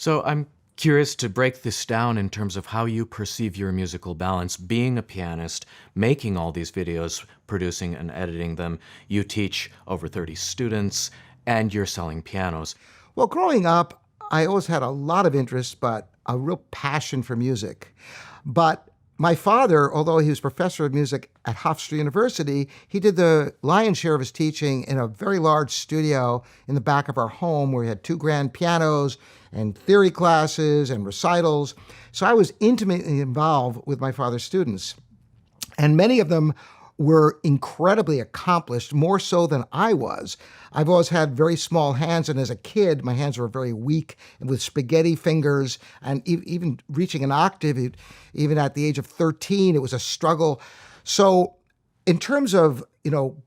So I'm curious to break this down in terms of how you perceive your musical balance. Being a pianist, making all these videos, producing and editing them, you teach over 30 students, and you're selling pianos. Well, growing up, I always had a lot of interest, but a real passion for music. But my father, although he was professor of music at Hofstra University, he did the lion's share of his teaching in a very large studio in the back of our home where we had two grand pianos and theory classes and recitals. So I was intimately involved with my father's students. And many of them were incredibly accomplished, more so than I was. I've always had very small hands, and as a kid, my hands were very weak with spaghetti fingers, and even reaching an octave, even at the age of 13, it was a struggle. So in terms of,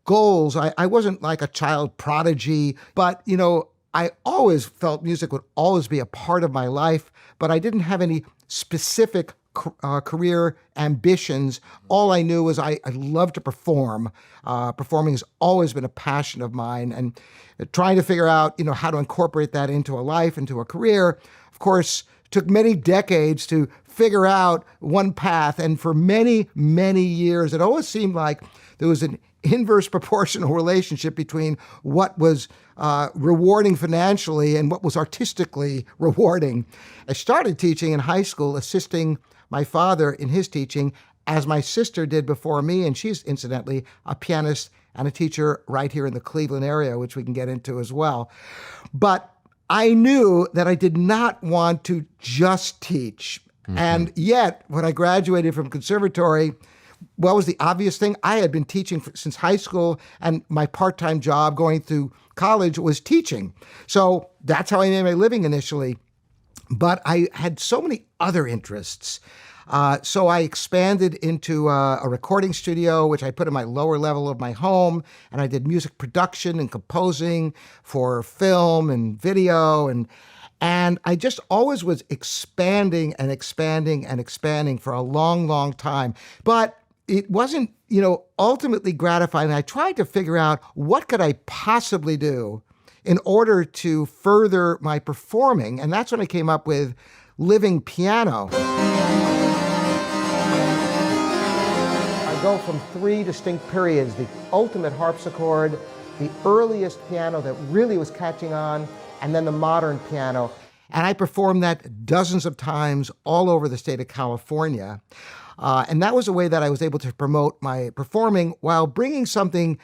goals, I wasn't like a child prodigy, but, I always felt music would always be a part of my life, but I didn't have any specific career ambitions. All I knew was I love to perform. Performing has always been a passion of mine, and trying to figure out, how to incorporate that into a life, into a career, of course, took many decades to figure out one path. And for many, many years, it always seemed like there was an inverse proportional relationship between what was rewarding financially and what was artistically rewarding. I started teaching in high school, assisting my father in his teaching, as my sister did before me, and she's incidentally a pianist and a teacher right here in the Cleveland area, which we can get into as well. But I knew that I did not want to just teach. Mm-hmm. And yet, when I graduated from conservatory, what was the obvious thing? I had been teaching since high school, and my part-time job going through college was teaching. So that's how I made my living initially. But I had so many other interests. So I expanded into a recording studio, which I put in my lower level of my home, and I did music production and composing for film and video, and I just always was expanding and expanding and expanding for a long, long time. But it wasn't, ultimately gratifying. I tried to figure out what could I possibly do in order to further my performing, and that's when I came up with living piano. I go from three distinct periods: the ultimate harpsichord, the earliest piano that really was catching on, and then the modern piano. And I performed that dozens of times all over the state of California. And that was a way that I was able to promote my performing while bringing something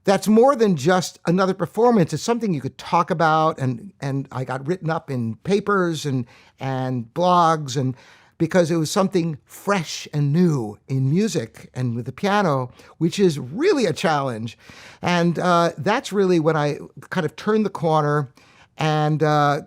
that's more than just another performance. It's something you could talk about, and I got written up in papers and blogs, and because it was something fresh and new in music and with the piano, which is really a challenge. And that's really when I kind of turned the corner. And, I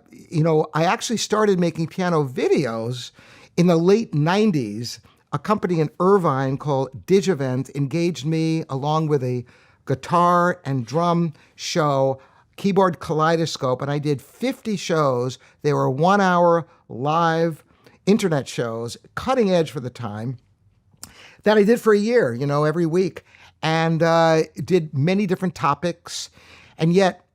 actually started making piano videos in the late 90s. A company in Irvine called Digivent engaged me along with a guitar and drum show, Keyboard Kaleidoscope, and I did 50 shows. They were 1-hour live internet shows, cutting edge for the time, that I did for a year, every week, and did many different topics, and yet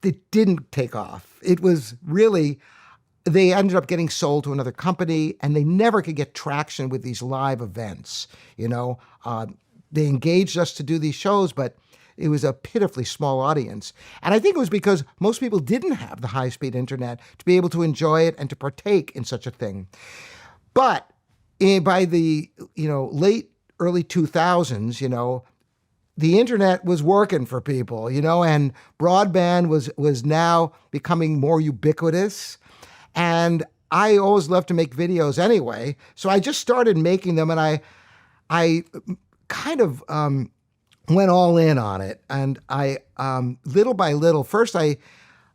it didn't take off. It was really, they ended up getting sold to another company, and they never could get traction with these live events. They engaged us to do these shows, but it was a pitifully small audience. And I think it was because most people didn't have the high-speed internet to be able to enjoy it and to partake in such a thing. But by the late, early 2000s, the internet was working for people, and broadband was now becoming more ubiquitous. And I always loved to make videos anyway, so I just started making them, and I kind of went all in on it. And I little by little, first I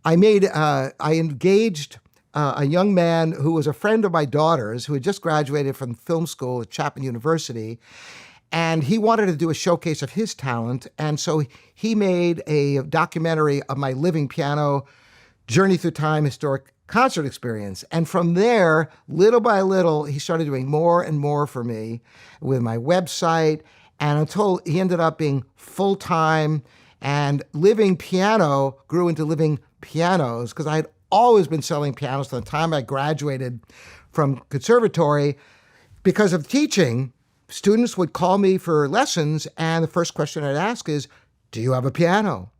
engaged a young man who was a friend of my daughter's, who had just graduated from film school at Chapman University. And he wanted to do a showcase of his talent. And so he made a documentary of my living piano journey through time historic concert experience. And from there, little by little, he started doing more and more for me with my website. And until he ended up being full-time, and living piano grew into living pianos, because I had always been selling pianos from the time I graduated from conservatory. Because of teaching, students would call me for lessons, and the first question I'd ask is, do you have a piano?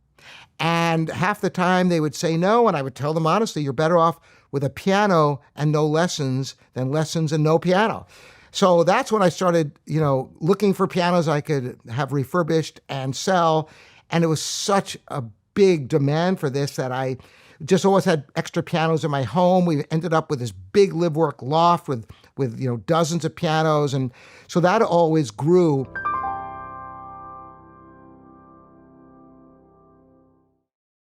And half the time they would say no, and I would tell them honestly, you're better off with a piano and no lessons than lessons and no piano. So that's when I started, looking for pianos I could have refurbished and sell. And it was such a big demand for this that I just always had extra pianos in my home. We ended up with this big live work loft with dozens of pianos. And so that always grew.